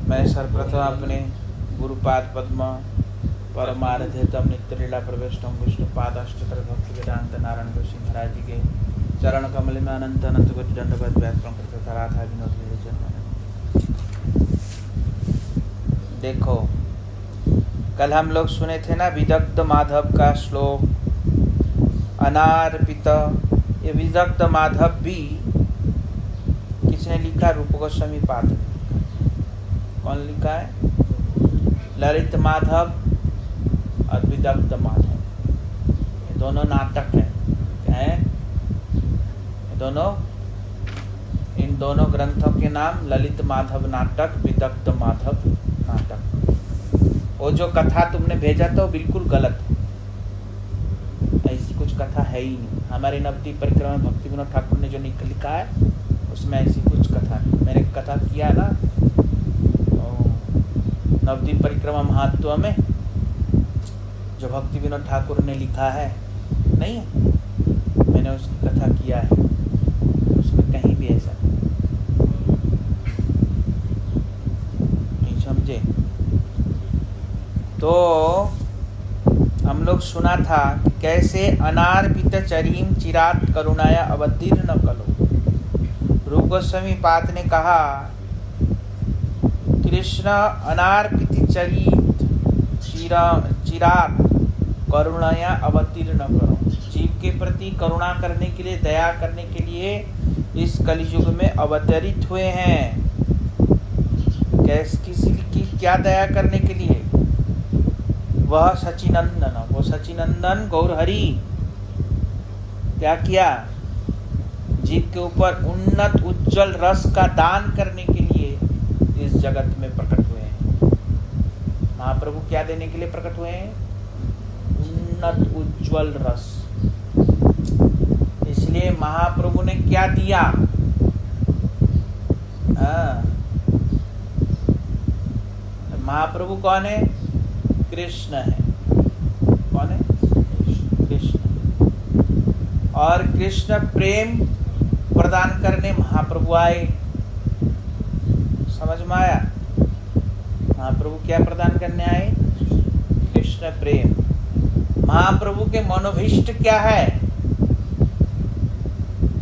मैं सर्वप्रथम अपने गुरुपाद पद्म परमाराध्यतम नित्य लीला प्रवेशम विष्णु पादाष्टकर भक्ति वेदांत नारायण जोशी महाराज जी के चरण कमल में अनंत अनंत कोटि दंडवत व्यापन करते था राधा विनोद मेरे जन्म। देखो, कल हम लोग सुने थे ना विदग्ध माधव का श्लोक, अनार्पित। ये विदग्ध माधव भी किसने लिखा? रूप गोस्वामी पाद। कौन लिखा है? ललित माधव और विदग्ध माधव, ये दोनों नाटक हैं। क्या है? ये दोनों, इन दोनों ग्रंथों के नाम ललित माधव नाटक, विदग्ध माधव नाटक। वो जो कथा तुमने भेजा था वो बिल्कुल गलत है, ऐसी कुछ कथा है ही नहीं। हमारे नवद्वीप परिक्रमा भक्ति विनोद ठाकुर ने जो लिखा है उसमें ऐसी कुछ कथा नहीं। मैंने कथा किया ना नवद्वीप परिक्रमा महत्व में, जो भक्ति विनोद ठाकुर ने लिखा है, नहीं है? मैंने उसकी कथा किया है, उसमें कहीं भी ऐसा नहीं, समझे? तो हम लोग सुना था कि कैसे अनार्पित चरीम चिरात करुणाया अवतीर्ण कलो। रूप गोस्वामी पाद ने कहा, कृष्ण अनार्पित चरित चिरात करुणाया अवतीर्ण करो। जीव के प्रति करुणा करने के लिए, दया करने के लिए इस कलयुग में अवतरित हुए हैं। किसी की क्या दया करने के लिए? वह सचिनंदन, वो सचिनंदन गौरहरि क्या किया? जीव के ऊपर उन्नत उज्जवल रस का दान करने के लिए इस जगत में प्रकट हुए हैं। महाप्रभु क्या देने के लिए प्रकट हुए हैं? उन्नत उज्जवल रस। इसलिए महाप्रभु ने क्या दिया? महाप्रभु कौन है? कृष्ण है। कौन है? कृष्ण। और कृष्ण प्रेम प्रदान करने महाप्रभु आए। समझ में आया? महाप्रभु क्या प्रदान करने आए? कृष्ण प्रेम। महाप्रभु के मनोभीष्ट क्या है?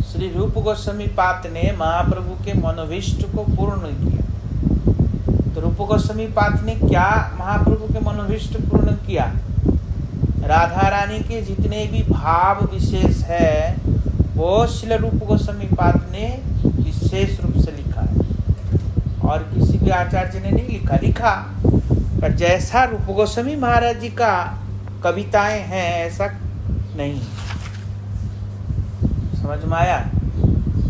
श्री रूप गोस्वामी पाद ने महाप्रभु के मनोभीष्ट को पूर्ण किया। तो रूप गोस्वामी पाद ने क्या महाप्रभु के मनोभीष्ट पूर्ण किया? राधा रानी के जितने भी भाव विशेष है वो श्री रूप गोस्वामी पाद ने विशेष रूप से लिखा है, और किसी भी आचार्य ने नहीं लिखा। पर जैसा रूप गोस्वामी महाराज जी का कविताएं हैं ऐसा नहीं। समझ में आया?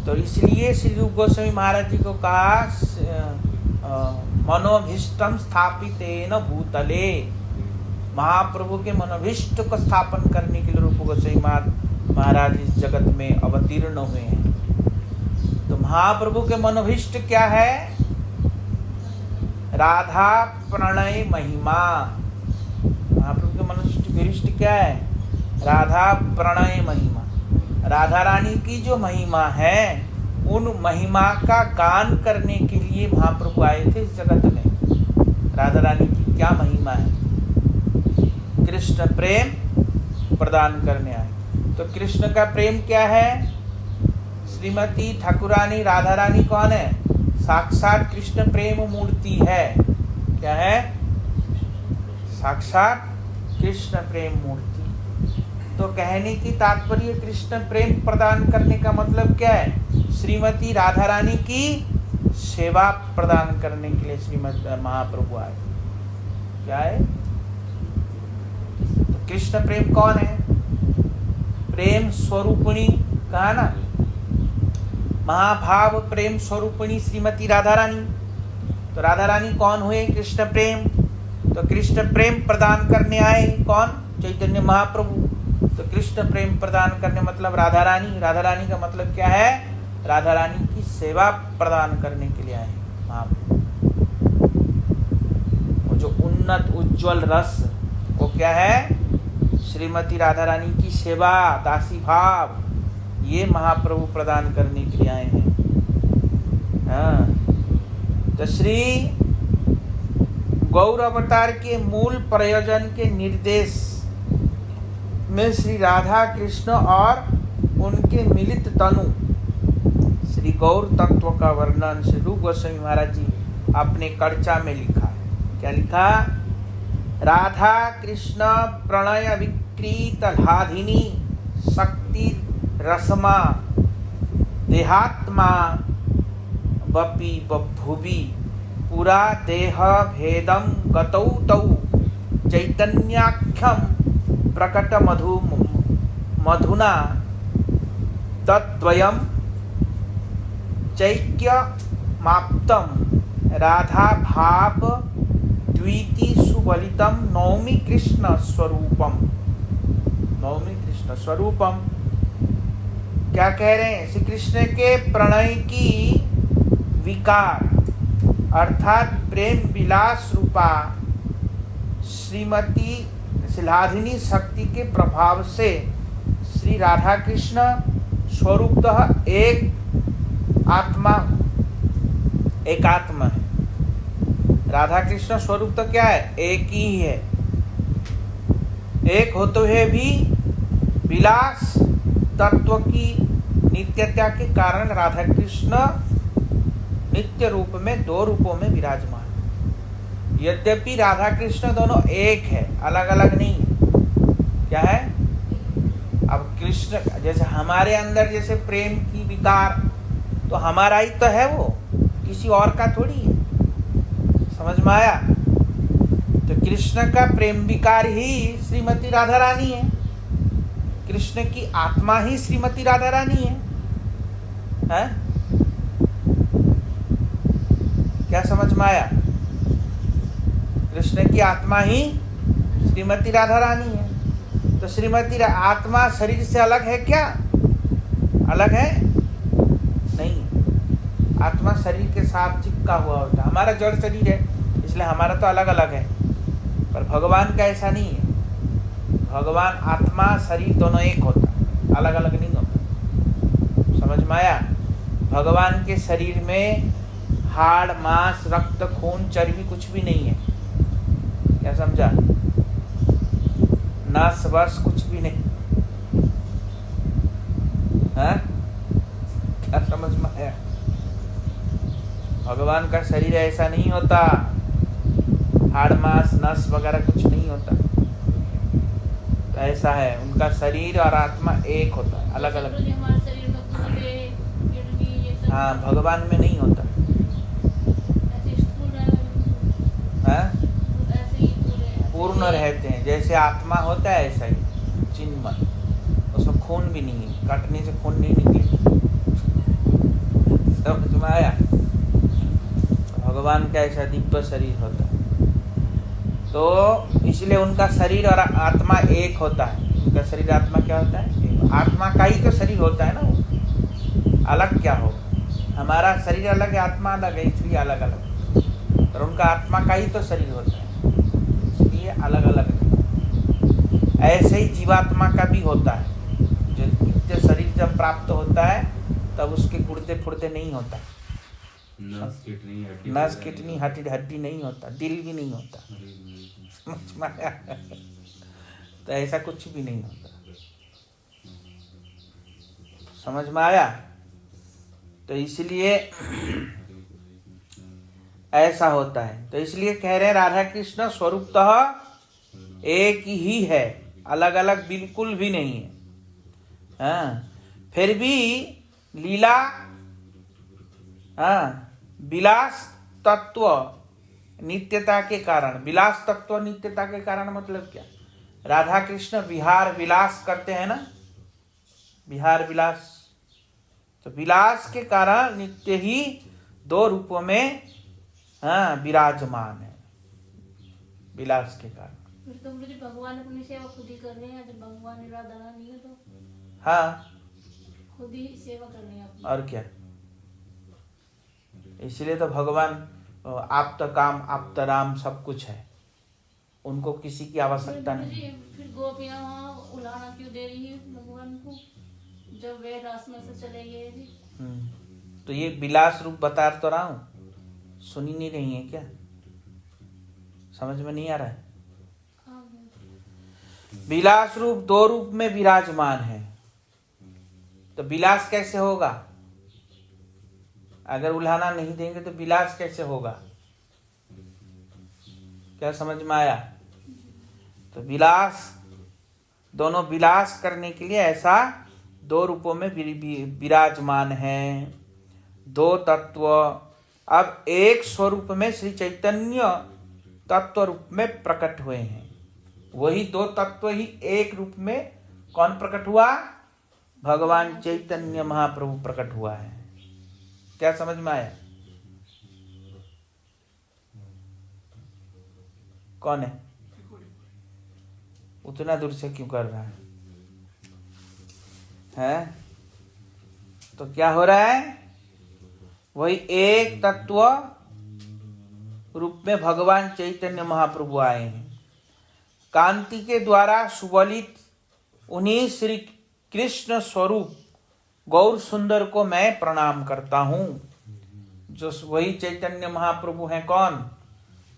तो इसलिए श्री रूप गोस्वामी महाराज जी को कहा मनोभीष्टम स्थापितेन भूतले। महाप्रभु के मनोभीष्ट को स्थापन करने के लिए रूप गोस्वामी महाराज इस जगत में अवतीर्ण हुए हैं। तो महाप्रभु के मनोभीष्ट क्या है? राधा प्रणय महिमा। महाप्रभु के मनोभीष्ट क्या है? राधा प्रणय महिमा। राधा रानी की जो महिमा है, उन महिमा का गान करने के लिए महाप्रभु आए थे इस जगत में। राधा रानी की क्या महिमा है? कृष्ण प्रेम प्रदान करने आए। तो कृष्ण का प्रेम क्या है? श्रीमती ठाकुरानी राधा रानी कौन है? साक्षात कृष्ण प्रेम मूर्ति है। क्या है? साक्षात कृष्ण प्रेम मूर्ति। तो कहने की तात्पर्य कृष्ण प्रेम प्रदान करने का मतलब क्या है? श्रीमती राधा रानी की सेवा प्रदान करने के लिए श्रीमती महाप्रभु आए। क्या है? तो कृष्ण प्रेम कौन है? प्रेम स्वरूपिणी कहा ना, महाभाव प्रेम स्वरूपिणी श्रीमती राधा रानी। तो राधा रानी कौन हुए? कृष्ण प्रेम। तो कृष्ण प्रेम प्रदान करने आए कौन? चैतन्य महाप्रभु। तो कृष्ण प्रेम प्रदान करने मतलब राधा रानी। राधा रानी का मतलब क्या है? राधा रानी की सेवा प्रदान करने के लिए आए महाप्रभु। वो जो उन्नत उज्जवल रस, वो क्या है? श्रीमती राधा रानी की सेवा, दासी भाव, ये महाप्रभु प्रदान करने के लिए आए हैं। तो श्री गौर अवतार के मूल प्रयोजन के निर्देश में श्री राधा कृष्ण और उनके मिलित तनु श्री गौर तत्व का वर्णन श्री रूप गोस्वामी महाराज जी अपने कर्चा में लिखा है। क्या लिखा? राधा कृष्ण प्रणय विकृत लाधिनी शक्ति रसमा देहात्मा बपि बभुवि पुरा देह भेदम गतौ तौ चैतन्याख्यम प्रकट मधुना तद्वयम चैक्यमाप्तम राधा भाव द्विति सुबलितम नौमी कृष्ण स्वरूपम। नौमी कृष्ण स्वरूपम क्या कह रहे हैं? श्री कृष्ण के प्रणय की विकार अर्थात प्रेम विलास रूपा श्रीमती शिलाधिनी शक्ति के प्रभाव से श्री राधा कृष्ण स्वरूपतः एक आत्मा है। राधा कृष्ण स्वरूप तो क्या है? एक ही है। एक होते हुए भी विलास तत्व की नित्यता के कारण राधा कृष्ण नित्य रूप में दो रूपों में विराजमान। यद्यपि राधा कृष्ण दोनों एक है, अलग अलग नहीं है। क्या है? अब कृष्ण जैसे हमारे अंदर जैसे प्रेम की विकार तो हमारा ही तो है, वो किसी और का थोड़ी है। समझ में आया? तो कृष्ण का प्रेम विकार ही श्रीमती राधा रानी है, कृष्ण की आत्मा ही श्रीमती राधा रानी है। क्या समझ में आया? कृष्ण की आत्मा ही श्रीमती राधा रानी है। तो श्रीमती आत्मा शरीर से अलग है क्या? अलग है नहीं। आत्मा शरीर के साथ चिपका हुआ होता है। हमारा जड़ शरीर है इसलिए हमारा तो अलग अलग है, पर भगवान का ऐसा नहीं है। भगवान आत्मा शरीर दोनों एक होता है, अलग अलग नहीं होता। समझ में आया? भगवान के शरीर में हाड़ मांस रक्त खून चर्बी कुछ भी नहीं है। क्या समझा? नस वस कुछ भी नहीं है। क्या समझ में आया? भगवान का शरीर ऐसा नहीं होता, हाड़ मांस नस वगैरह कुछ नहीं होता। तो ऐसा है, उनका शरीर और आत्मा एक होता है, अलग अलग। हाँ, भगवान में नहीं होता। पूर्ण रहते हैं, जैसे आत्मा होता है ऐसा ही चिन्मय। उसमें खून भी नहीं है, काटने से खून नहीं निकले। समझ में आया? भगवान का ऐसा दिव्य शरीर होता है, तो इसलिए उनका शरीर और आत्मा एक होता है। उनका शरीर आत्मा क्या होता है? आत्मा का ही तो शरीर होता है ना, वो अलग क्या हो? हमारा शरीर अलग है, आत्मा अलग है, इसलिए अलग अलग। और उनका आत्मा का ही तो शरीर होता है, इसलिए अलग अलग नहीं। ऐसे ही जीवात्मा का भी होता है। जो नित्य शरीर जब प्राप्त होता है तब उसके गुर्दे फुर्दे नहीं होता, नस किडनी हड्डी नहीं होता, दिल भी नहीं होता। समझ में आया? तो ऐसा कुछ भी नहीं होता। समझ में आया? तो इसलिए ऐसा होता है। तो इसलिए कह रहे हैं राधा कृष्ण स्वरूपतः एक ही है, अलग अलग बिल्कुल भी नहीं है। हाँ, फिर भी लीला विलास तत्व नित्यता के कारण, विलास तत्व नित्यता के कारण मतलब क्या? राधा कृष्ण विहार विलास करते हैं ना, विहार विलास। तो विलास के कारण नित्य ही दो रूपों में विराजमान है, विलास के कारण। तो भगवान अपनी सेवा खुद ही कर रहे हैं, जब भगवान राधा रानी है तो हाँ खुद ही सेवा कर रहे हैं। और क्या? इसलिए तो भगवान आप्त काम आप्त राम सब कुछ है, उनको किसी की आवश्यकता नहीं। फिर गोपियां उलाहना क्यों दे रही है भगवान को, जब वे रास में से चले गए? तो ये विलास रूप बता तो रहा हूं, सुनी नहीं रही है क्या? समझ में नहीं आ रहा है? आ गया। विलास रूप दो रूप में विराजमान है, तो विलास कैसे होगा? अगर उल्हाना नहीं देंगे तो विलास कैसे होगा? क्या समझ में आया? तो विलास, दोनों विलास करने के लिए ऐसा दो रूपों में विराजमान है। दो तत्व अब एक स्वरूप में श्री चैतन्य तत्व रूप में प्रकट हुए हैं। वही दो तत्व ही एक रूप में कौन प्रकट हुआ? भगवान चैतन्य महाप्रभु प्रकट हुआ है। क्या समझ में आया? कौन है? उतना दूर से क्यों कर रहा है? हैं? तो क्या हो रहा है? वही एक तत्व रूप में भगवान चैतन्य महाप्रभु आए हैं। कांति के द्वारा सुबलित उन्हीं श्री कृष्ण स्वरूप गौर सुंदर को मैं प्रणाम करता हूं। जो वही चैतन्य महाप्रभु हैं, कौन?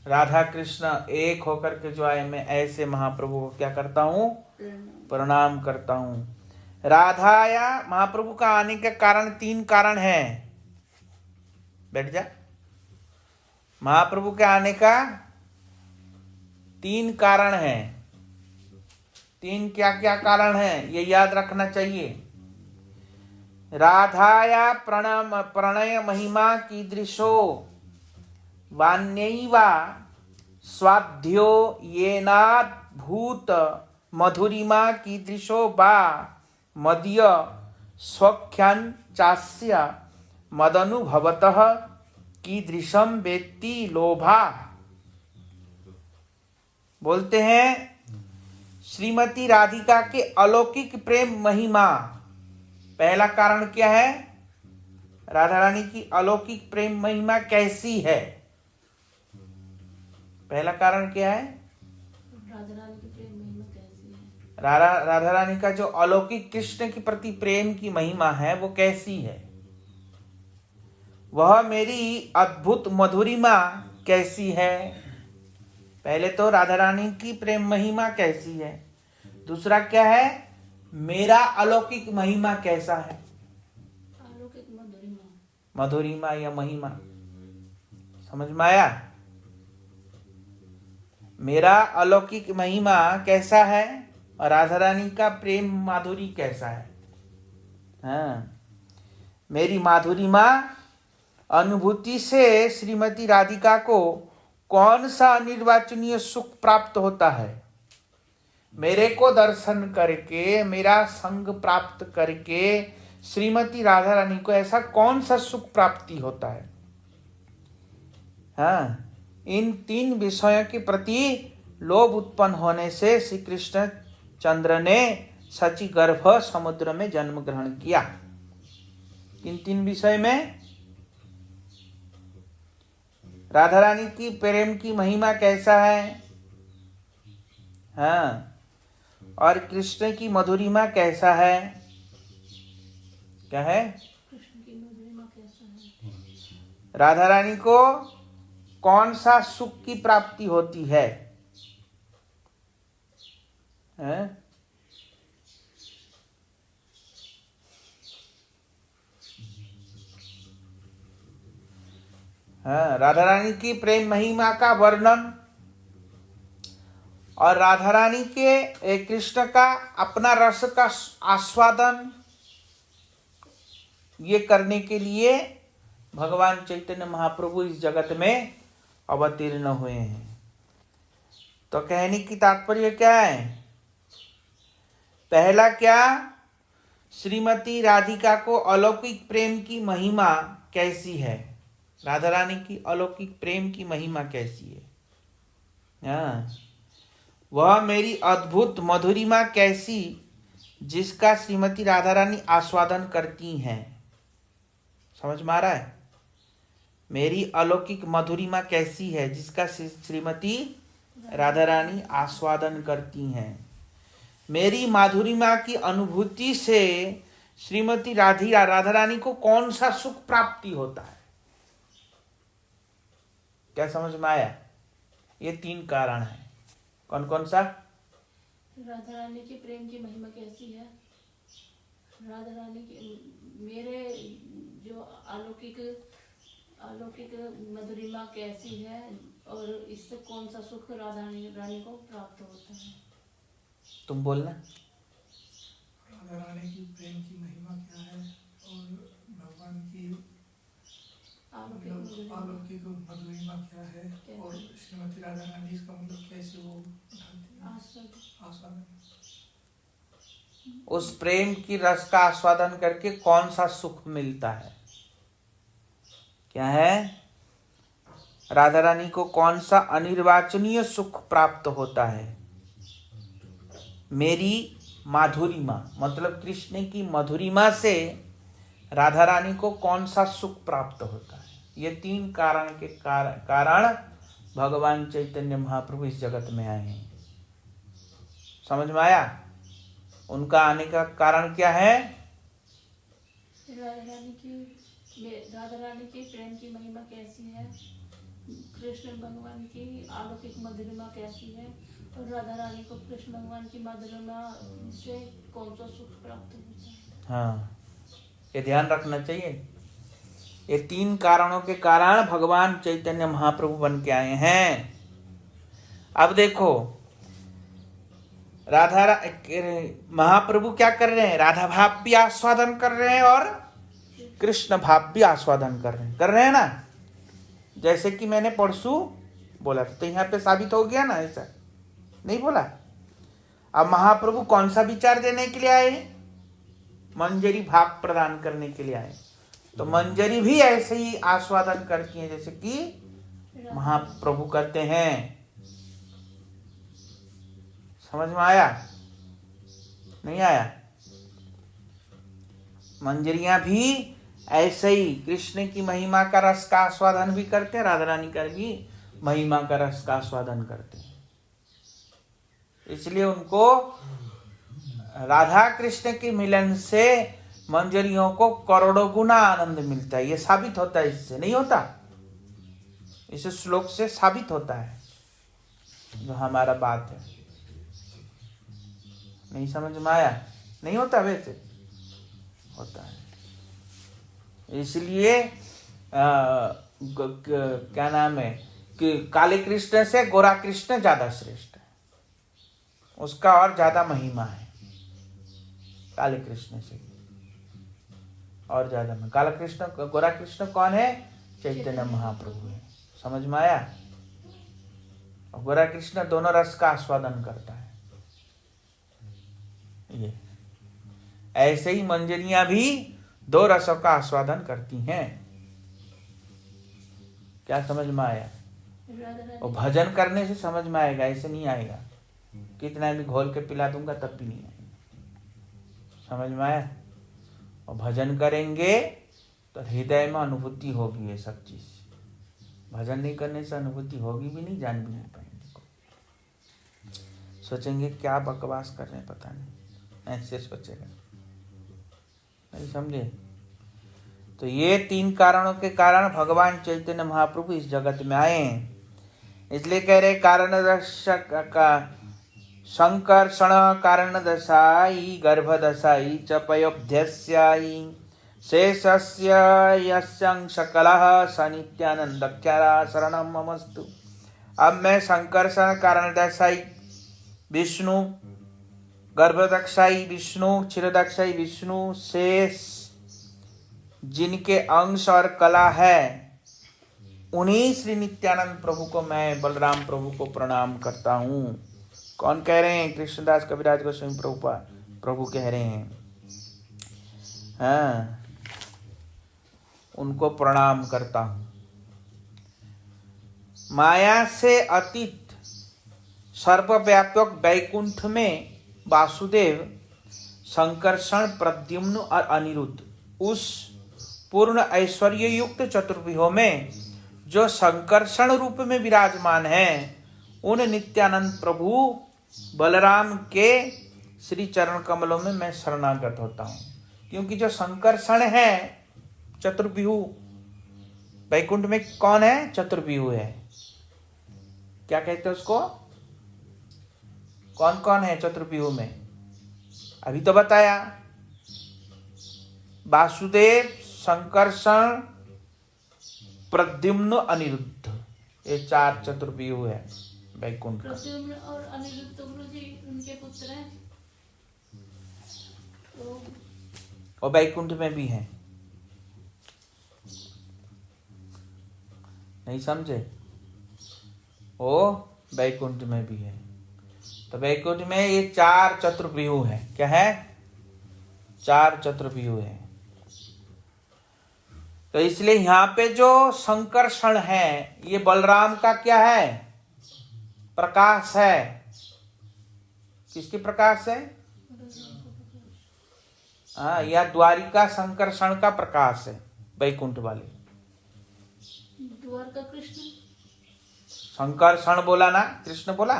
राधा कृष्ण एक होकर के जो आए, मैं ऐसे महाप्रभु को क्या करता हूं? प्रणाम करता हूं। राधा या महाप्रभु का आने के कारण तीन कारण हैं। बैठ जा। महाप्रभु के आने का तीन कारण है। तीन क्या क्या कारण है ये याद रखना चाहिए। राधाया प्रणय महिमा कीदृशो वान्यैवा स्वाध्यो येनाद्भूत मधुरिमा कीदृशो वा मदीय स्वख्यान चास्य मदनुभवतः कीदृशम वेत्ति लोभा। बोलते हैं श्रीमती राधिका के अलौकिक प्रेम महिमा। पहला कारण क्या है? राधा रानी की अलौकिक प्रेम महिमा कैसी है? पहला कारण क्या है? राधा रानी की प्रेम महिमा कैसी है? राधा रानी का जो अलौकिक कृष्ण के प्रति प्रेम की महिमा है वो कैसी है? वह मेरी अद्भुत मधुरिमा कैसी है? पहले तो राधा रानी की प्रेम महिमा कैसी है, दूसरा क्या है? मेरा अलौकिक महिमा कैसा है? अलौकिक मधुरिमा, मधुरिमा या महिमा, समझ में आया? मेरा अलौकिक महिमा कैसा है और राधा रानी का प्रेम माधुरी कैसा है? हाँ, मेरी माधुरिमा अनुभूति से श्रीमती राधिका को कौन सा अनिर्वाचनीय सुख प्राप्त होता है? मेरे को दर्शन करके, मेरा संग प्राप्त करके श्रीमती राधा रानी को ऐसा कौन सा सुख प्राप्ति होता है? हाँ, इन तीन विषयों के प्रति लोभ उत्पन्न होने से श्री कृष्ण चंद्र ने सची गर्भ समुद्र में जन्म ग्रहण किया। इन तीन विषय में राधा रानी की प्रेम की महिमा कैसा है? हाँ, और कृष्ण की मधुरिमा कैसा है? क्या है? कृष्ण की मधुरिमा कैसा है? राधा रानी को कौन सा सुख की प्राप्ति होती है? हैं? हाँ, राधा रानी की प्रेम महिमा का वर्णन और राधा रानी के कृष्ण का अपना रस का आस्वादन ये करने के लिए भगवान चैतन्य महाप्रभु इस जगत में अवतीर्ण हुए हैं। तो कहने की तात्पर्य क्या है? पहला क्या? श्रीमती राधिका को अलौकिक प्रेम की महिमा कैसी है? राधा रानी की अलौकिक प्रेम की महिमा कैसी है? हाँ, वह मेरी अद्भुत मधुरिमा कैसी जिसका श्रीमती राधा रानी आस्वादन करती हैं। समझ में आ रहा है? मेरी अलौकिक मधुरिमा कैसी है जिसका श्रीमती राधा रानी आस्वादन करती हैं। मेरी माधुरिमा की अनुभूति से श्रीमती राधा रानी को कौन सा सुख प्राप्ति होता है? क्या समझ में आया? ये 3 कारण है। कौन कौन सा? राधा रानी के प्रेम की महिमा कैसी है, राधा रानी की मेरे जो अलौकिक मधुरिमा कैसी है, और इससे कौन सा सुख राधा रानी को प्राप्त होता है। तुम बोलना। राधा रानी की प्रेम की महिमा क्या है और भगवान की अलौकिक मधुरिमा क्या है, और श्रीमती राधा रानी इसका मतलब कैसे वो आस्वादन। उस प्रेम की रस का आस्वादन करके कौन सा सुख मिलता है, क्या है? राधा रानी को कौन सा अनिर्वाचनीय सुख प्राप्त होता है? मेरी माधुरिमा, मतलब कृष्ण की मधुरिमा से राधा रानी को कौन सा सुख प्राप्त होता है। ये 3 कारण के कारण भगवान चैतन्य महाप्रभु इस जगत में आए हैं। समझ में आया? उनका आने का कारण क्या है? राधा रानी की प्रेम की महिमा कैसी है, कृष्ण भगवान की अलौकिक मधुरिमा कैसी है, और राधा रानी को कृष्ण भगवान की मधुरिमा से कौन सा सुख प्राप्त होता है। हाँ, ये ध्यान रखना चाहिए। ये 3 कारणों के कारण भगवान चैतन्य महाप्रभु बन के आए हैं। अब देखो, महाप्रभु क्या कर रहे हैं? राधा भाव भी आस्वादन कर रहे हैं और कृष्ण भाव भी आस्वादन कर रहे हैं ना। जैसे कि मैंने परसों बोला था, तो यहाँ पे साबित हो गया ना, ऐसा नहीं बोला। अब महाप्रभु कौन सा विचार देने के लिए आए? मंजरी भाव प्रदान करने के लिए आए। तो मंजरी भी ऐसे ही आस्वादन करती है जैसे कि महाप्रभु करते हैं। समझ में आया? नहीं आया? मंजरियां भी ऐसे ही कृष्ण की महिमा का रस का आस्वादन भी करते हैं, राधा रानी का भी महिमा का रस का आस्वादन करते हैं। इसलिए उनको राधा कृष्ण के मिलन से मंजरियों को करोड़ों गुना आनंद मिलता है। ये साबित होता है, इससे नहीं होता? इस श्लोक से साबित होता है जो हमारा बात है। नहीं समझ में आया? नहीं होता? वैसे होता है। इसलिए क्या नाम है कि काले कृष्ण से गोरा कृष्ण ज्यादा श्रेष्ठ है, उसका और ज्यादा महिमा है काले कृष्ण से और ज्यादा। काला कृष्ण गोरा कृष्ण कौन है? चैतन्य महाप्रभु है। समझ में आया? और गोरा कृष्ण दोनों रस का आस्वादन करता है। ये ऐसे ही मंजरियां भी 2 रसों का आस्वादन करती हैं। क्या समझ में आया? और भजन करने से समझ में आएगा, ऐसे नहीं आएगा। कितना भी घोल के पिला दूंगा तब भी नहीं आएगा। समझ में आया? और भजन करेंगे तो हृदय में अनुभूति होगी ये सब चीज। भजन नहीं करने से अनुभूति होगी भी नहीं, जान भी नहीं पाएंगे। सोचेंगे क्या बकवास कर रहे हैं, पता नहीं, ऐसे सोचेगा। नहीं समझे? तो ये 3 कारणों के कारण भगवान चैतन्य महाप्रभु इस जगत में आए। इसलिए कह रहे कारण दर्शक का संकर्षण कारण दशाई गर्भ दशाई च पयोभ्यस्याई शेषस्य यस्यं सकलः स नित्यानंदख्यारा शरणं ममस्तु। अब मैं संकर्षण कारण दशाई विष्णु, गर्भदक्षाई विष्णु, क्षीरदक्षाई विष्णु, शेष जिनके अंश और कला है, उन्हीं श्री नित्यानंद प्रभु को मैं बलराम प्रभु को प्रणाम करता हूँ। कौन कह रहे हैं? कृष्णदास कविराज गोस्वामी प्रभु कह रहे हैं। हाँ, उनको प्रणाम करता हूँ। माया से अतीत सर्वव्यापक वैकुंठ में वासुदेव, संकर्षण, प्रद्युम्न और अनिरुद्ध उस पूर्ण ऐश्वर्य युक्त चतुर्व्यूह में जो संकर्षण रूप में विराजमान है, उन नित्यानंद प्रभु बलराम के श्री चरण कमलों में मैं शरणागत होता हूँ। क्योंकि जो संकर्षण है चतुर्व्यूह, वैकुंठ में कौन है? चतुर्व्यूह है। क्या कहते हैं उसको? कौन कौन है चतुर्व्यूह में? अभी तो बताया, वासुदेव, संकर्षण, प्रद्युम्न, अनिरुद्ध, ये 4 चतुर्व्यूह है वैकुंठ का। प्रद्युम्न और अनिरुद्ध गुरु जी उनके पुत्र हैं, तो और वैकुंठ में भी है, नहीं समझे? ओ वैकुंठ में भी है। तो वैकुंठ में ये 4 चतुर्व्यूह है। क्या है? 4 चतुर्व्यूह है। तो इसलिए यहाँ पे जो संकर्षण है, ये बलराम का क्या है? प्रकाश है। किसकी प्रकाश है? हाँ, यह द्वारिका संकर्षण का प्रकाश है, वैकुंठ वाले। द्वारका कृष्ण, संकर्षण बोला ना, कृष्ण बोला।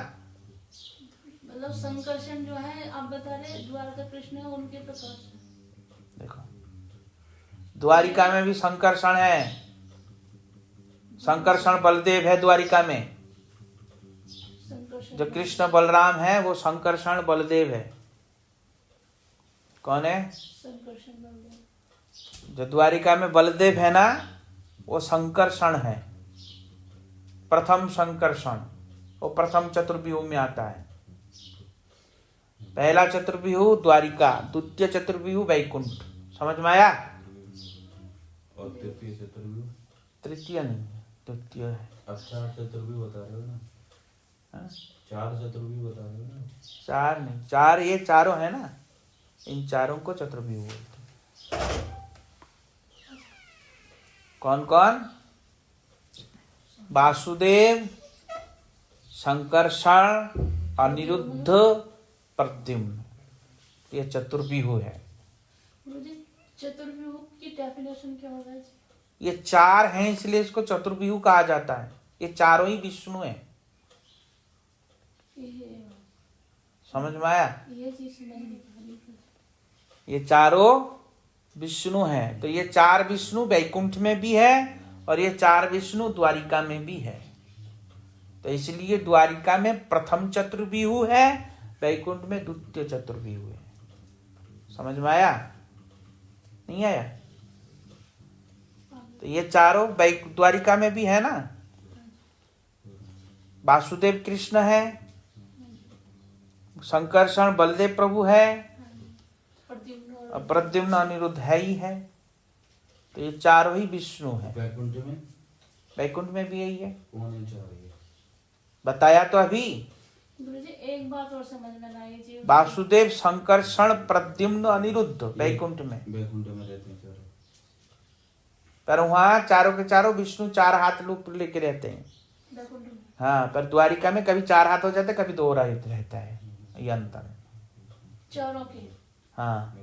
मतलब संकर्षण जो है आप बता रहे द्वारका कृष्ण है, उनके प्रकाश। देखो, द्वारिका में भी संकर्षण है। संकर्षण बलदेव है द्वारिका में। जो कृष्ण बलराम है वो संकर्षण बलदेव है। कौन है? संकर्षण बलदेव। जो द्वारिका में बलदेव है ना, वो संकर्षण है, प्रथम संकर्षण। वो प्रथम चतुर्व्यूह में आता है। पहला चतुर्व्यूह द्वारिका, द्वितीय चतुर्व्यूह वैकुंठ। समझ में आया? और तृतीय चतुर्व्यूह? तृतीय नहीं, द्वितीय है। अब 4 चतुर्व्यूह बता रहे हो ना? हाँ? 4 चतुर्व्यूह बता रहे हो ना? 4 नहीं, 4 ये चारों है ना, इन चारों को चतुर्व्यूह बोलते हैं। कौन कौन? वासुदेव, संकर्षण, अनिरुद्ध, प्रद्युम्न, ये चतुर्व्यूह है। मुझे चतुर्व्यूह की डेफिनेशन क्या होगा? ये 4 हैं इसलिए इसको चतुर्व्यूह कहा जाता है। ये चारों ही विष्णु है। समझ में आया? ये चीज नहीं। ये चारों विष्णु हैं। तो ये 4 विष्णु वैकुंठ में भी है और ये 4 विष्णु द्वारिका में भी है। तो इसलिए द्वारिका में प्रथम चतुर्व्यूह है, वैकुंठ में द्वितीय चतुर्व्यूह है। समझ में आया? नहीं आया? तो ये चारों द्वारिका में भी है ना। वासुदेव कृष्ण है, संकर्षण बलदेव प्रभु है, प्रद्युम्न अनिरुद्ध है ही है। तो ये चारों ही विष्णु है। वैकुंठ में? वैकुंठ में भी यही है। कौन इन 4 है? बताया तो अभी। गुरुजी एक बात और समझ में ना आई जी। वासुदेव, संकर्षण, प्रद्युम्न, अनिरुद्ध वैकुंठ में। वैकुंठ में रहते हैं 4। पर वहाँ चारों के चारों विष्णु 4 हाथ लोग लेके रहते हैं। हाँ, पर द्वारिका में कभी 4 हाथ हो जाते, कभी 2 हाथ रहता है। ये अंतर है चारों के। हाँ,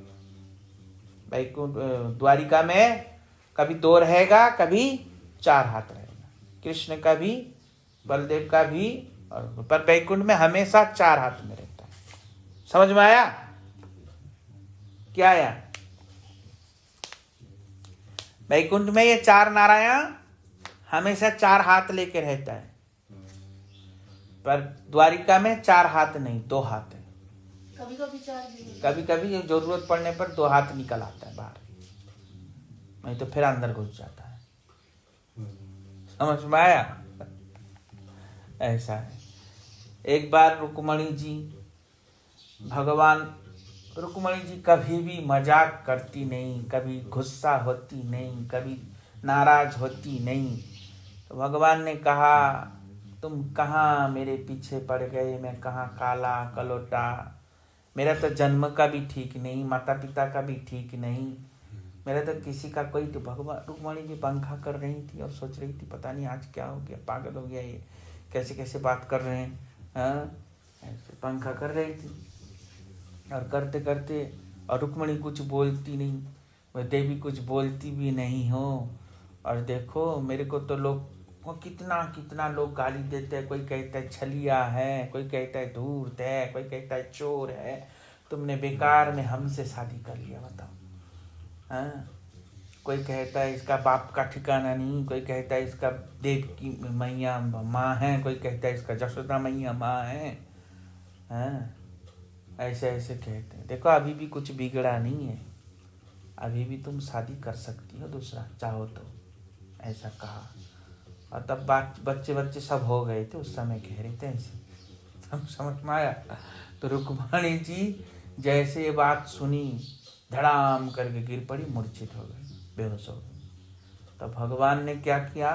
वैकुंठ द्वारिका में कभी 2 रहेगा, कभी 4 हाथ रहेगा। कृष्ण का भी, बलदेव का भी, और पर वैकुंठ में हमेशा 4 हाथ में रहता है। समझ में आया? क्या आया? वैकुंठ में ये 4 नारायण हमेशा 4 हाथ लेके रहता है, पर द्वारिका में 4 हाथ नहीं, 2 हाथ है। कभी कभी 4 भी। कभी कभी जरूरत पड़ने पर 2 हाथ निकल आता है बाहर, नहीं तो फिर अंदर घुस जाता है। समझ में आया? ऐसा है। एक बार रुक्मणी जी, भगवान रुक्मणी जी कभी भी मजाक करती नहीं, कभी गुस्सा होती नहीं, कभी नाराज होती नहीं। तो भगवान ने कहा, तुम कहाँ मेरे पीछे पड़ गए, मैं कहाँ काला कलोटा, मेरा तो जन्म का भी ठीक नहीं, माता पिता का भी ठीक नहीं, मेरा तो किसी का कोई। तो भगवान रुक्मणी जी पंखा कर रही थी और सोच रही थी पता नहीं आज क्या हो गया, पागल हो गया ये, कैसे कैसे बात कर रहे हैं। हाँ, ऐसे पंखा कर रही थी और करते करते, और रुक्मणी कुछ बोलती नहीं, वह देवी कुछ बोलती भी नहीं हो। और देखो मेरे को तो लोग वो कितना कितना लोग गाली देते हैं। कोई कहता है छलिया है, कोई कहता है धूर्त है, कोई कहता है चोर है, तुमने बेकार में हमसे शादी कर लिया, बताओ। हाँ, कोई कहता है इसका बाप का ठिकाना नहीं, कोई कहता है इसका देव की मैया माँ है, कोई कहता है इसका जशोदा मैया माँ है। हाँ, ऐसे ऐसे कहते हैं। देखो अभी भी कुछ बिगड़ा नहीं है, अभी भी तुम शादी कर सकती हो दूसरा चाहो तो, ऐसा कहा। और तब बच्चे सब हो गए थे, उस समय कह रहे थे ऐसे, हम समझ में आया। तो रुक्मिणी जी जैसे ये बात सुनी, धड़ाम करके गिर पड़ी, मूर्छित हो गई, बेहोश हो गई। तो भगवान ने क्या किया,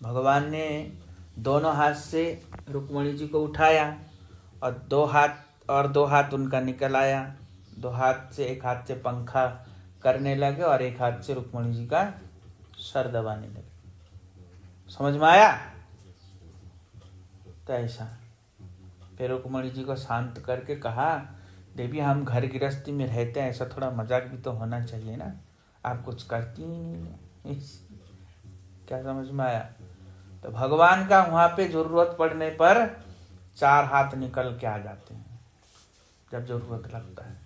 भगवान ने दोनों हाथ से रुक्मिणी जी को उठाया और दो हाथ उनका निकल आया। दो हाथ से, एक हाथ से पंखा करने लगे और एक हाथ से रुक्मिणी जी का सर दबाने लगे। समझ में आया? तो ऐसा फिर रुक्मिणी जी को शांत करके कहा, देवी हम घर गृहस्थी में रहते हैं, ऐसा थोड़ा मजाक भी तो होना चाहिए ना, आप कुछ करती ही नहीं है। क्या समझ में आया? तो भगवान का वहां पे जरूरत पड़ने पर 4 हाथ निकल के आ जाते हैं जब जरूरत लगता है,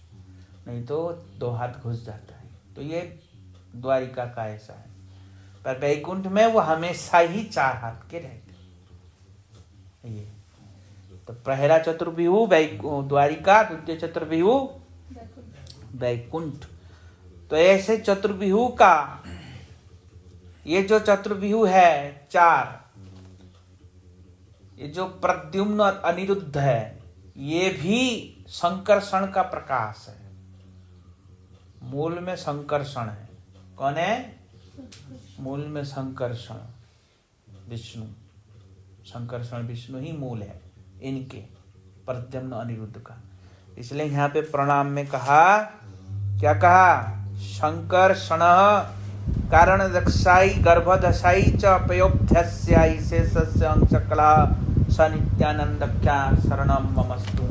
नहीं तो 2 हाथ घुस जाता है। तो ये द्वारिका का ऐसा है, पर वैकुंठ में वो हमेशा ही 4 हाथ के रहते। ये तो पहला चतुर्व्यूह द्वारिका, द्वितीय चतुर्व्यूह वैकुंठ। तो ऐसे चतुर्व्यूह का ये जो चतुर्व्यूह है 4, ये जो प्रद्युम्न अनिरुद्ध है, ये भी संकर्षण का प्रकाश है। मूल में संकर्षण है। कौन है? मूल में संकर्षण विष्णु, संकर्षण विष्णु ही मूल है इनके, प्रद्युम्न अनिरुद्ध का। इसलिए यहाँ पे प्रणाम में कहा, क्या कहा? संकर्षण कारण दक्षाई गर्भदशाई च पयोभ्यस्याई शेषस्य अंशकला स नित्यानंदख्या शरणम ममस्तु।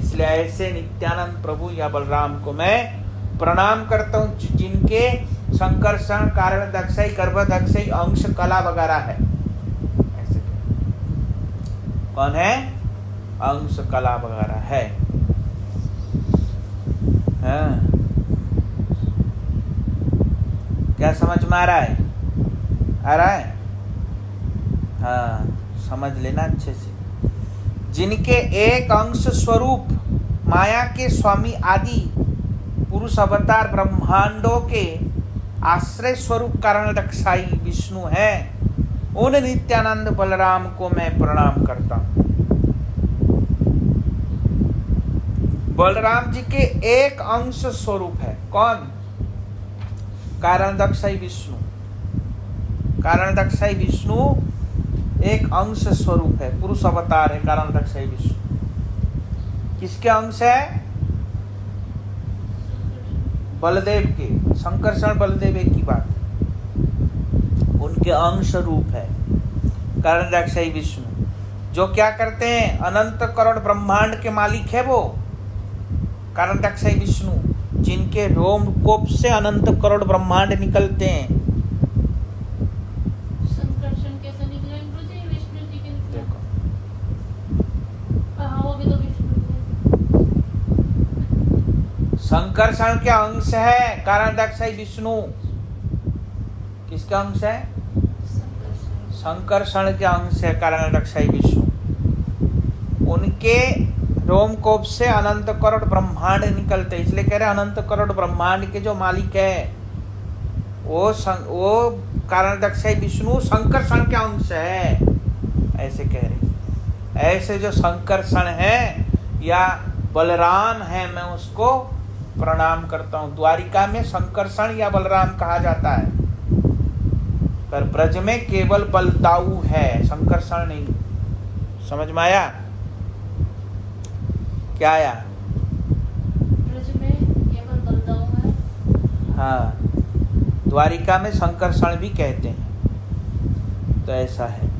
इसलिए ऐसे नित्यानंद प्रभु या बलराम को मैं प्रणाम करता हूँ जिनके संकर्षण कारण दक्षाई गर्भदक्षाई अंश कला वगैरह है। ऐसे कौन है? अंश कला वगैरह है। हाँ, क्या समझ में आ रहा है? आ रहा है? हाँ, समझ लेना अच्छे से। जिनके एक अंश स्वरूप माया के स्वामी आदि पुरुष अवतार ब्रह्मांडों के आश्रय स्वरूप कारण रक्षाई विष्णु है, उन नित्यानंद बलराम को मैं प्रणाम करता हूं। बलराम जी के एक अंश स्वरूप है। कौन? कारण दक्षाई विष्णु। कारण दक्षाई विष्णु एक अंश स्वरूप है, पुरुष अवतार है कारण दक्षाई विष्णु। किसके अंश है? बलदेव के। संकर्षण बलदेव एक की बात, उनके अंश रूप है कारण दक्षाई विष्णु। जो क्या करते हैं? अनंत करोड़ ब्रह्मांड के मालिक है वो कारण दक्षाई विष्णु, जिनके रोम कोप से अनंत करोड़ ब्रह्मांड निकलते हैं। संकर्षण कैसे निकले गुरुजी? विष्णु जी के निकले। देखो वो भी तो विष्णु है। संकर्षण के अंश है कारण दक्षाई विष्णु। किसका अंश है? संकर्षण के अंश है कारण दक्षाई विष्णु। उनके रोमकोप से अनंत करोड़ ब्रह्मांड निकलते, इसलिए कह रहे अनंत करोड़ ब्रह्मांड के जो मालिक है वो कारण दक्षाई विष्णु संकर्षण के अंश है, ऐसे कह रहे। ऐसे जो संकर्षण है या बलराम है, मैं उसको प्रणाम करता हूँ। द्वारिका में संकर्षण या बलराम कहा जाता है, पर ब्रज में केवल बलदाऊ है, संकर्षण नहीं। समझ में आया? क्या आया? ब्रज में केवल बलदाऊ है। हाँ, द्वारिका में संकर्षण भी कहते हैं। तो ऐसा है।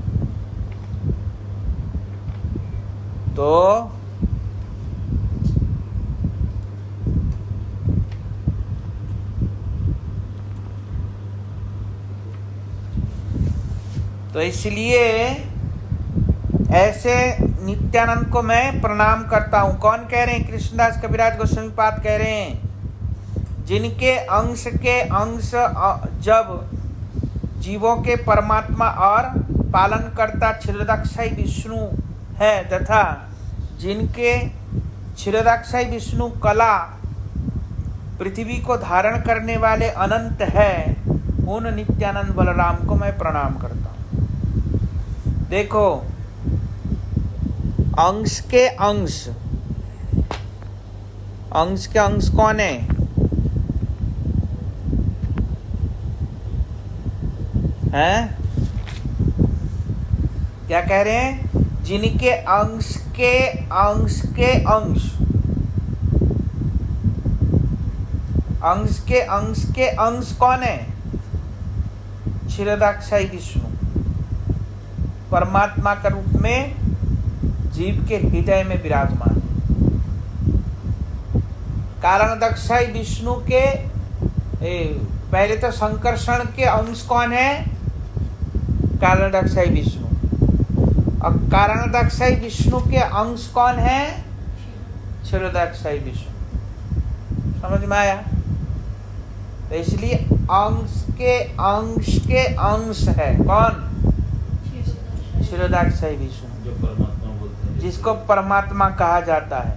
तो इसलिए ऐसे नित्यानंद को मैं प्रणाम करता हूं। कौन कह रहे हैं? कृष्णदास कविराज गोस्वामी पाद कह रहे हैं, जिनके अंश के अंश जब जीवों के परमात्मा और पालनकर्ता क्षीरोदाक्षाई विष्णु है तथा जिनके क्षीरोदाक्षाई विष्णु कला पृथ्वी को धारण करने वाले अनंत है, उन नित्यानंद बलराम को मैं प्रणाम करता हूँ। देखो, अंश के अंश कौन है? हैं? क्या कह रहे हैं? जिनके अंश के अंश के अंश, अंश के अंश के अंश कौन है? क्षीरोदाक्षाई विष्णु परमात्मा के रूप में जीव के हृदय में विराजमान। कारणदक्षाई विष्णु के पहले तो संकर्षण के अंश कौन है? कारणदक्षाई विष्णु। और कारणदक्षाई विष्णु के अंश कौन है? क्षीरोदाक्षाई विष्णु। समझ में आया? तो इसलिए अंश के अंश है कौन? क्षीरोदाक्षाई विष्णु, जो परमात्मा बोलते हैं, जिसको परमात्मा कहा जाता है।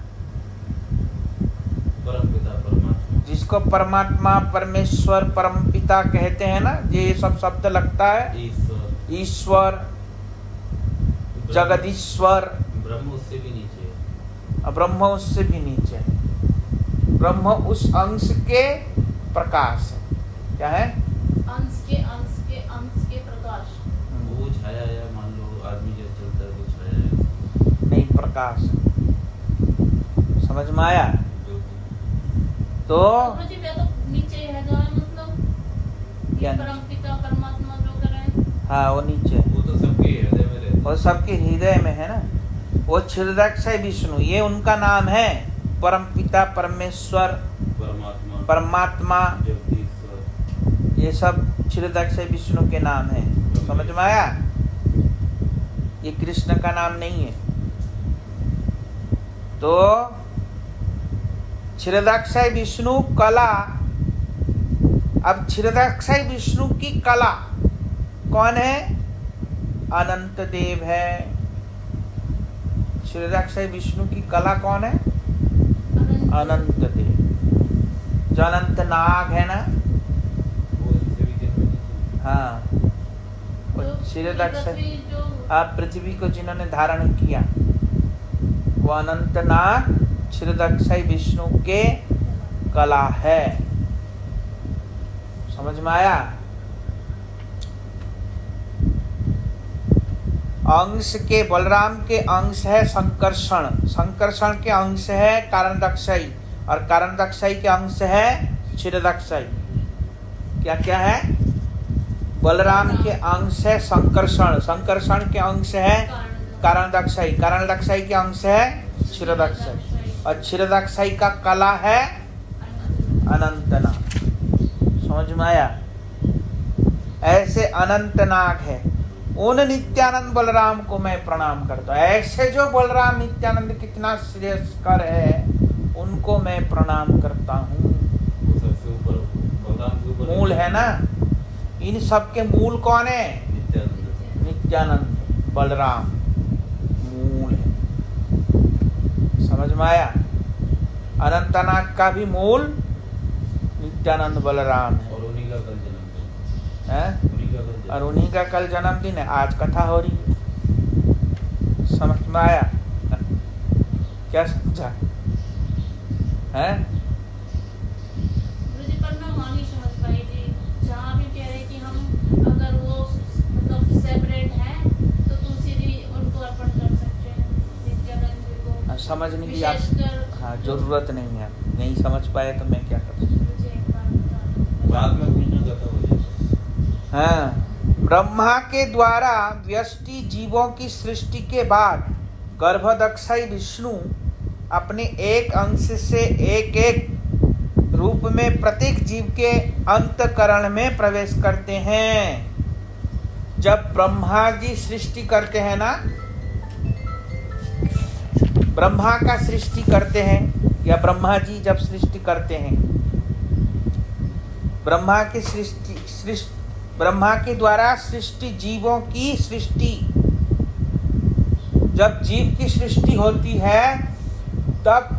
परमपिता परमात्मा, जिसको परमात्मा, परमेश्वर, परमपिता कहते हैं ना, ये सब शब्द लगता है। ईश्वर, जगदीश्वर। ब्रह्म उससे भी नीचे है। ब्रह्म उससे भी नीचे है। ब्रह्म उस अंश के प्रकाश है। क्या है? अंश के प्रकाश। वो छाया या मान लो आदमी जब चलता है वो छाया है, नहीं, प्रकाश है। समझ में आया? तो गुरुजी, वे तो नीचे है जो है, मतलब क्या ये परमपिता परमात्मा जो कर रहे हैं। हाँ, वो नीचे है। वो तो सबके हृदय में रहता है। वो सबके हृदय में है ना। वो क्षीरोदाक्षाई विष्णु, ये उनका नाम है। परमपिता, परमेश्वर, परमात्मा, जगदीश्वर, ये सब क्षीरोदाक्षाई विष्णु के नाम है। समझ में आया? ये कृष्ण का नाम नहीं है। तो क्षीरोदाक्षाई विष्णु कला। अब क्षीरोदाक्षाई विष्णु की कला कौन है? अनंत देव है। क्षीरोदाक्षाई विष्णु की कला कौन है? अनंत देव। जो अनंत नाग है ना, वो इनसे भी जन्म। हाँ, वो क्षीरोदाक्षाई, आप पृथ्वी को जिन्होंने धारण किया, वो अनंत नाग क्षीरोदाक्षाई विष्णु के कला है। समझ में आया? अंश के बलराम के अंश है संकर्षण, संकर्षण के अंश है कारणदक्षाई, और कारणदक्षाई के अंश है क्षीरोदाक्षाई। क्या क्या है? बलराम के अंश है संकर्षण, संकर्षण के अंश है कारणदक्षाई, कारणदक्षाई के अंश है क्षीरोदाक्षाई, और क्षीरोदाक्षाई का कला है अनंतनाग। समझ में आया? ऐसे अनंतनाग है। उन नित्यानंद बलराम को मैं प्रणाम करता हूँ। ऐसे जो बलराम नित्यानंद कितना श्रेयस्कर है, उनको मैं प्रणाम करता हूँ। वो सबसे ऊपर बलराम के ऊपर मूल है ना। इन सब के मूल कौन है? नित्यानंद। नित्यानंद बलराम मूल है। समझ में आया? अनंतनाग का भी मूल नित्यानंद बलराम है। और उन्हीं का कल जन्मदिन हैं? उन्हीं का कल जन्मदिन। और उन्हीं का कल जन्मदिन है। आज कथा हो रही है। समझ में आया? क्या समझा? हैं? गुरुजी, पर मैं वहाँ नहीं समझ पाई थी जहाँ भी कह रहे कि हम अगर वो मतलब सेपरेट हैं तो तुलसी जी उनको अर्पण कर सकते हैं नित्यानंद जी को। समझने की आप विशेषकर हाँ जरूरत नहीं है। नहीं समझ पाए तो मैं क्या कर सकता हूँ? मुझे एक बार बता दो। बाद में पूछना कथा हो जाएगा। हाँ, ब्रह्मा के द्वारा व्यष्टि जीवों की सृष्टि के बाद गर्भदक्षाई विष्णु अपने एक अंश से एक एक रूप में प्रत्येक जीव के अंतकरण में प्रवेश करते हैं। जब ब्रह्मा जी सृष्टि करते हैं ना, ब्रह्मा का सृष्टि करते हैं या ब्रह्मा जी जब सृष्टि करते हैं ब्रह्मा की ब्रह्मा के द्वारा सृष्टि, जीवों की सृष्टि, जब जीव की सृष्टि होती है तब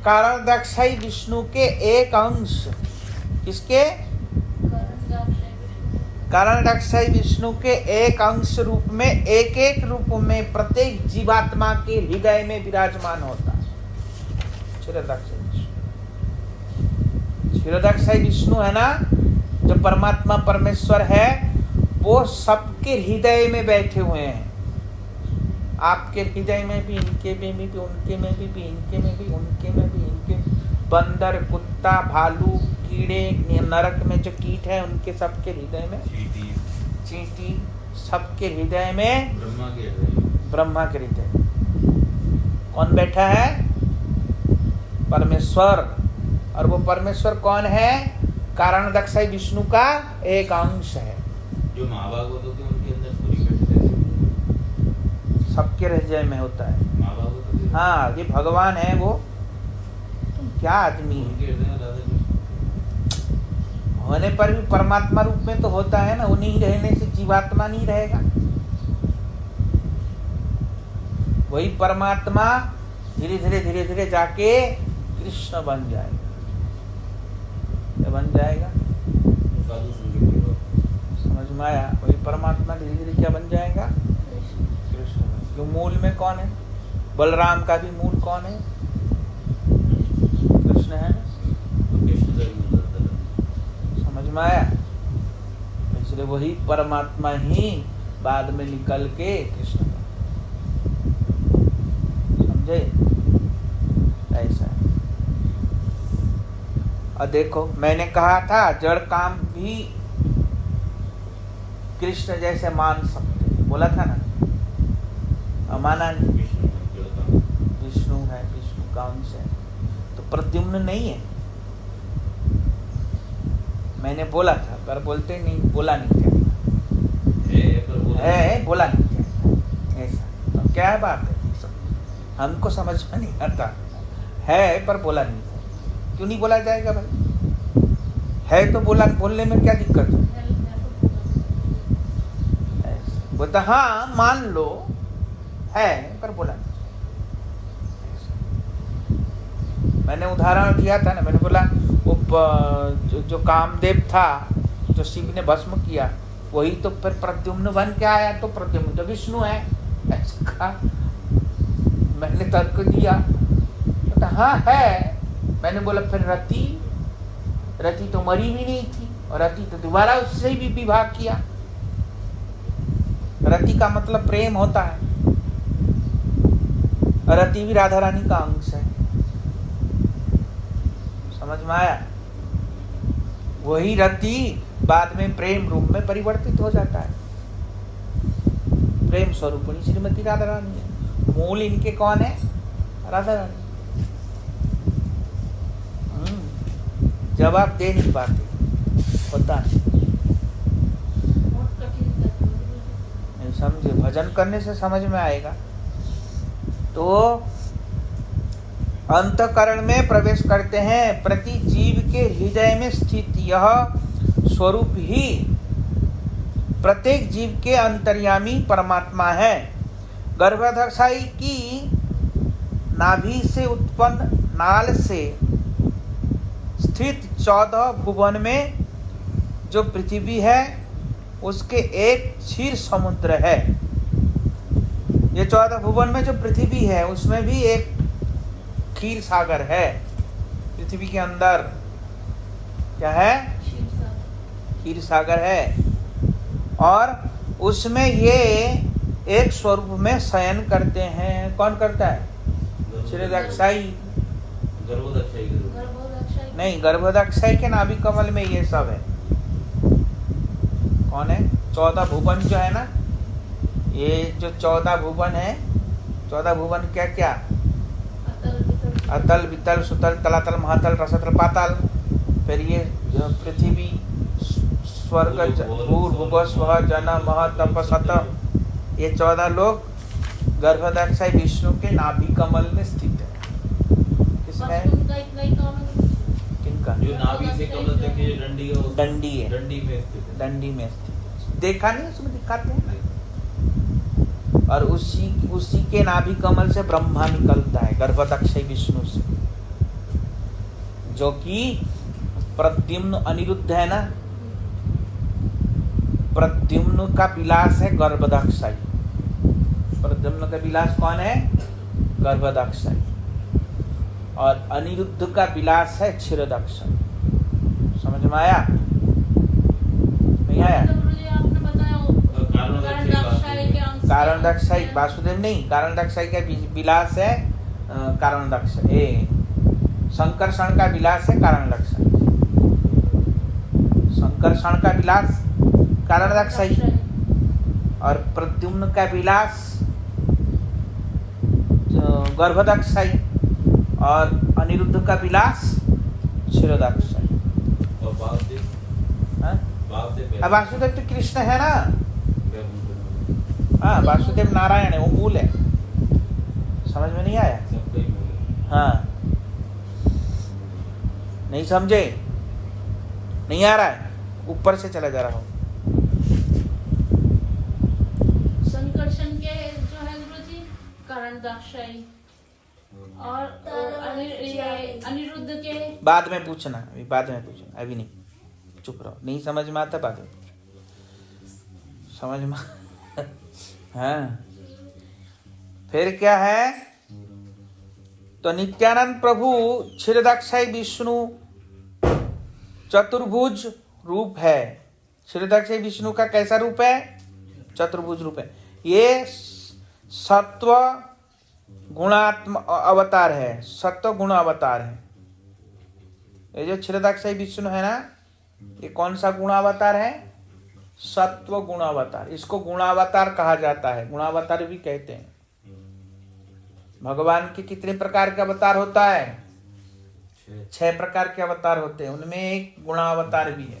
कारणदक्षाई विष्णु के एक अंश, किसके? कारणदक्षाई विष्णु के एक अंश रूप में, एक एक रूप में प्रत्येक जीवात्मा के हृदय में विराजमान होता है। क्षीरोदक्षाई विष्णु है ना, जो परमात्मा परमेश्वर है, वो सबके हृदय में बैठे हुए हैं। आपके हृदय में भी, इनके में भी, उनके में भी, इनके में भी, उनके में भी, इनके, बंदर, कुत्ता, भालू, कीड़े, नरक में जो कीट है उनके सबके हृदय में, चींटी, सबके हृदय में ब्रह्मा के हृदय कौन बैठा है? परमेश्वर। और वो परमेश्वर कौन है? कारणदक्षाई विष्णु का एक अंश है। जो महाभागवत होते हैं उनके अंदर पूरी बैठे सबके हृदय में होता है। हाँ, ये भगवान है वो। तुम क्या आदमी होने पर भी परमात्मा रूप में तो होता है ना। उन्हीं रहने से जीवात्मा नहीं रहेगा। वही परमात्मा धीरे धीरे जाके कृष्ण बन जाएगा। क्या बन जाएगा? समझ में आया? वही परमात्मा धीरे धीरे क्या बन जाएगा? कृष्ण। जो मूल में कौन है? बलराम का भी मूल कौन है? कृष्ण है। समझ में आया? इसलिए वही परमात्मा ही बाद में निकल के कृष्ण बन। समझे? ऐसा है। और देखो, मैंने कहा था जड़ काम भी कृष्ण जैसे मान सकते, बोला था ना। माना नहीं। विष्णु है, विष्णु का अंश है, तो प्रद्युम्न नहीं है। मैंने बोला था, पर बोलते नहीं, बोला नहीं क्या है, बोला नहीं क्या ऐसा। तो क्या है बात है? हमको समझ में नहीं आता है, पर बोला नहीं। क्यों नहीं बोला जाएगा भाई? है तो बोलने में क्या दिक्कत है? बोलता हाँ मान लो है, पर बोला नहीं। मैंने उदाहरण दिया था ना, मैंने बोला वो जो कामदेव था, जो शिव ने भस्म किया, वही तो फिर प्रद्युम्न बन के आया। तो प्रद्युम्न तो विष्णु है, ऐसा कहा। मैंने तर्क दिया, तो हाँ है। मैंने बोला फिर रति तो मरी भी नहीं थी, और रति तो दोबारा उससे भी विवाह किया। रति का मतलब प्रेम होता है, और रति भी राधा रानी का अंश है। समझ में आया? वही रति बाद में प्रेम रूप में परिवर्तित हो जाता है। प्रेम स्वरूपिणी श्रीमती राधा रानी है। मूल इनके कौन है? राधा रानी। जवाब दे नहीं पाते, होता नहीं। समझे? भजन करने से समझ में आएगा। तो अंतःकरण में प्रवेश करते हैं। प्रति जीव के हृदय में स्थित यह स्वरूप ही प्रत्येक जीव के अंतर्यामी परमात्मा है। गर्भाधाक्षाई की नाभि से उत्पन्न नाल से स्थित 14 भुवन में जो पृथ्वी है, उसके एक क्षीर समुद्र है। ये 14 भुवन में जो पृथ्वी है, उसमें भी एक क्षीर सागर है। पृथ्वी के अंदर क्या है? क्षीर सागर है। और उसमें ये एक स्वरूप में शयन करते हैं। कौन करता है? क्षीरोदक्षाई। नहीं, गर्भोदक्षाई के नाभि कमल में ये सब है। कौन है? 14 भुवन जो है ना, ये जो 14 भुवन है, 14 भुवन क्या क्या? अतल, वितल, सुतल, तलातल, महातल, रसतल, पाताल। फिर ये पृथ्वी, स्वर्ग, भूर्भुव, स्व, जन, मह, तप, सत, ये 14 लोग गर्भोदक्षाई विष्णु के नाभि कमल में स्थित है। किसमें? का। जो नाभि से कमल तक की जो डंडी है वो डंडी है, डंडी में स्थित है। डंडी में स्थित। देखा नहीं, उसमें दिखाते हैं। और उसी के नाभि कमल से ब्रह्मा निकलता है, गर्भदक्षय विष्णु से, जो कि प्रद्युम्न अनिरुद्ध है ना, प्रद्युम्न का विलास है गर्भदक्षय। प्रद्युम्न का विलास कौन है? गर्भदक्षय। और अनिरुद्ध का विलास है क्षीरदक्षय। समझ में आया? नहीं आया? आपने बताया कारण दक्षय वासुदेव नहीं, कारण दक्षय का विलास है कारण दक्षय। संकर्षण का विलास है कारण दक्षय। संकर्षण का विलास कारण दक्षय और प्रद्युम्न का विलास गर्भदक्षय और अनिरुद्ध का विलास क्षीरदक्षय। और वासुदेव तो कृष्ण है ना। हाँ, वासुदेव नारायण है, वो मूल है। समझ में नहीं आया? हाँ, नहीं समझे? नहीं आ रहा है? ऊपर से चला जा रहा हूँ। संकर्षण के जो है गुरु जी कारण दक्षय और अनिरुद्ध के बाद में पूछना, अभी बाद में पूछना, अभी नहीं। चुप रहो, नहीं समझ में आता बाद में समझ में। हाँ, फिर क्या है? तो नित्यानंद प्रभु क्षीरदक्षय विष्णु चतुर्भुज रूप है। क्षीरदक्षय विष्णु का कैसा रूप है? चतुर्भुज रूप है। ये सत्व गुणात्म अवतार है, सत्व गुण अवतार है। ये जो क्षीरदक्षय विष्णु है ना, ये कौन सा गुणावतार है? सत्व गुणावतार। इसको गुणावतार कहा जाता है, गुणावतार भी कहते हैं। भगवान के कितने प्रकार के अवतार होता है? 6 प्रकार के अवतार होते हैं, उनमें एक गुणावतार भी है।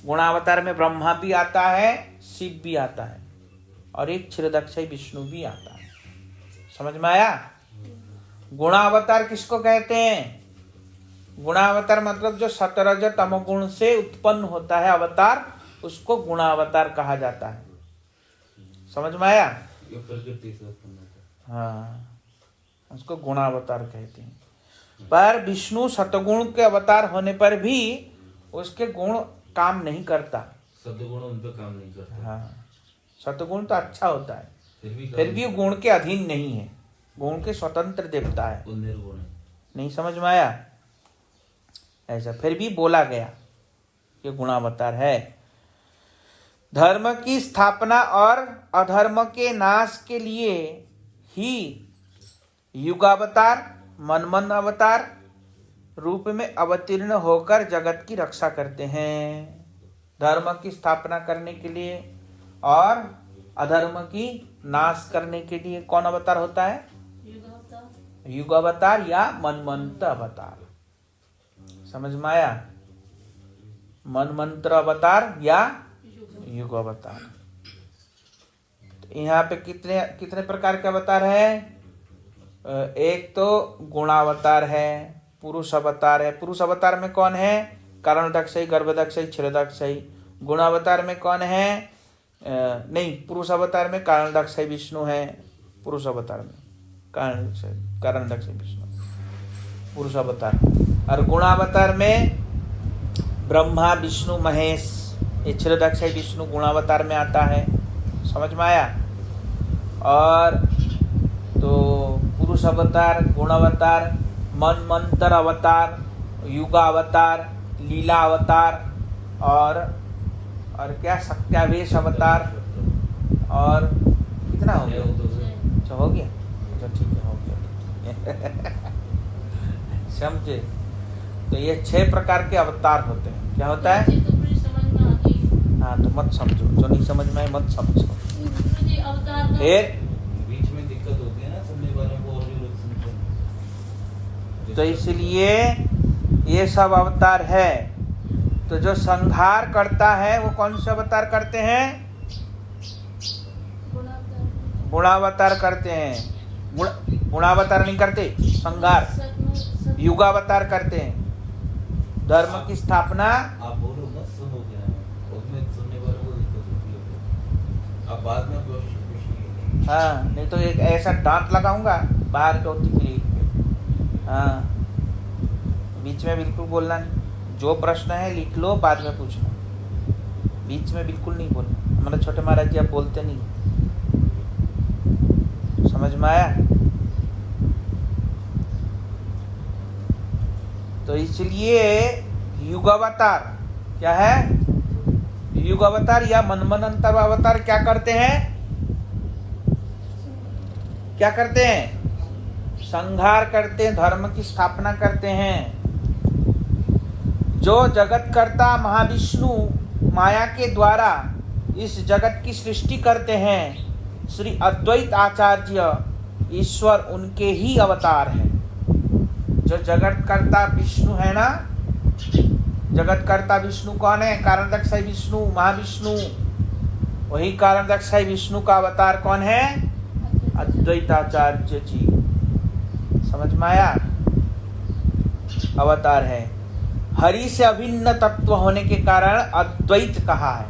गुणावतार में ब्रह्मा भी आता है, शिव भी आता है, और एक क्षीरदक्षय विष्णु भी आता है। समझ में आया? गुणावतार किसको कहते हैं? गुणावतार मतलब जो सतरज तमोगुण से उत्पन्न होता है अवतार, उसको गुणावतार कहा जाता है। समझ में आया? हाँ, उसको गुणावतार कहते हैं। पर विष्णु सतगुण के अवतार होने पर भी उसके गुण काम नहीं करता। सतगुण उन पे काम नहीं करता। हाँ, सतगुण तो अच्छा होता है, फिर भी गुण के अधीन नहीं है, गुण के स्वतंत्र देवता है। नहीं समझ में आया? ऐसा फिर भी बोला गया कि गुणावतार है। धर्म की स्थापना और अधर्म के नाश के लिए ही युगावतार, मनमन अवतार रूप में अवतीर्ण होकर जगत की रक्षा करते हैं। धर्म की स्थापना करने के लिए और अधर्म की नाश करने के लिए कौन अवतार होता है? युग अवतार या मनमंत्र अवतार। समझ में आया? मनमंत्र अवतार या युग अवतार। यहाँ पे कितने प्रकार के अवतार है? एक तो गुणावतार है, पुरुष अवतार है। पुरुष अवतार में कौन है? कारणदक्षय, गर्भदक्षय, क्षीरदक्षय। गुणावतार में कौन है? नहीं, पुरुष अवतार में कारणदक्षय विष्णु है। पुरुष अवतार में कारणदक्षय विष्णु पुरुष अवतार। और गुणावतार में ब्रह्मा, विष्णु, महेश। ये क्षीरदक्षय विष्णु गुणावतार में आता है। समझ में आया? और तो पुरुष अवतार, गुणावतार, मनमंत्र अवतार, युगावतार, लीला अवतार और क्या सत्यावेश अवतार। और कितना हो गया? अच्छा हो गया, अच्छा ठीक है, हो गया। समझे? तो ये 6 प्रकार के अवतार होते हैं। क्या होता है? हाँ, तो मत समझो, जो नहीं समझ में आए मत समझो। फिर बीच में दिक्कत होती है ना, सुनने वालों को और भी लोग सुनते हैं। तो इसलिए ये सब अवतार है। तो जो संहार करता है वो कौन सा अवतार करते हैं? गुणावतार करते हैं। गुणावतार नहीं करते, संहार युगावतार करते हैं। धर्म की स्थापना। आप बोलो ना, सुनो क्या है, उसमें सुनने वालों को दिक्कत होती है। अब बाद में कुछ हाँ, नहीं तो एक ऐसा डांट लगाऊंगा बाहर के टिकली पे। हाँ, बीच में बिल्कुल बोलना नहीं। जो प्रश्न है लिख लो, बाद में पूछना, बीच में बिल्कुल नहीं बोलना। हमारे छोटे महाराज जी आप बोलते नहीं, समझ में आया? तो इसलिए युगावतार क्या है? युगावतार या मनमनंतर अवतार क्या करते हैं? क्या करते हैं? संहार करते हैं, धर्म की स्थापना करते हैं। जो जगत कर्ता महाविष्णु माया के द्वारा इस जगत की सृष्टि करते हैं, श्री अद्वैत आचार्य ईश्वर उनके ही अवतार हैं। जो जगत कर्ता विष्णु है ना, जगत कर्ता विष्णु कौन है? कारणदक्षाई विष्णु, महाविष्णु। वही कारणदक्षाई विष्णु का अवतार कौन है? अद्वैताचार्य जी। समझ में आया? अवतार है। हरि से अभिन्न तत्व होने के कारण अद्वैत कहा है।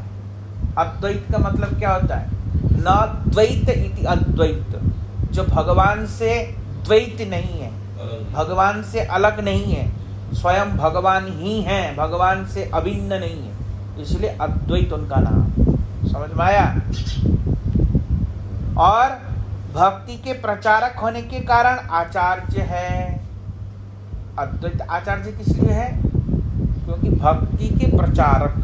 अद्वैत का मतलब क्या होता है? न द्वैत इति अद्वैत, जो भगवान से द्वैत नहीं है, भगवान से अलग नहीं है, स्वयं भगवान ही है, भगवान से अभिन्न नहीं है, इसलिए अद्वैत उनका नाम। समझ में आया? और भक्ति के प्रचारक होने के कारण आचार्य है। अद्वैत आचार्य किस लिए है? क्योंकि भक्ति के प्रचारक,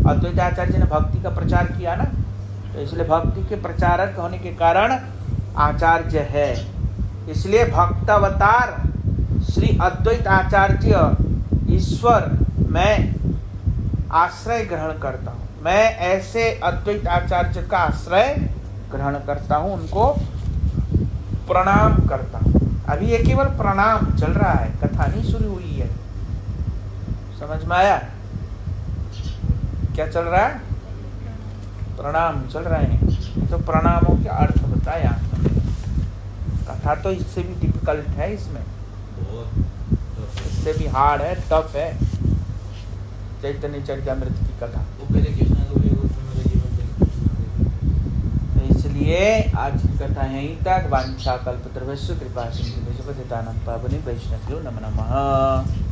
अद्वैत आचार्य ने भक्ति का प्रचार किया ना, तो इसलिए भक्ति के प्रचारक होने के कारण आचार्य है। इसलिए भक्तावतार श्री अद्वैत आचार्य ईश्वर मैं आश्रय ग्रहण करता हूँ। मैं ऐसे अद्वैत आचार्य का आश्रय ग्रहण करता हूँ, उनको प्रणाम करता हूँ। अभी ये केवल प्रणाम चल रहा है, कथा नहीं शुरू हुई है। समझ में आया? क्या चल रहा है? प्रणाम चल रहे हैं। तो प्रणामों के अर्थ बताया। कथा तो इससे भी डिफिकल्ट है, इसमें इससे भी हार्ड है, टफ है। चैतन्य चरितामृत की कथा। इसलिए आज की कथा यहीं तक। वांछा कल्पतरुभ्यश्च कृपा सिंधुभ्यश्च पतितानां पावनेभ्यो वैष्णवेभ्यो नमो नमः।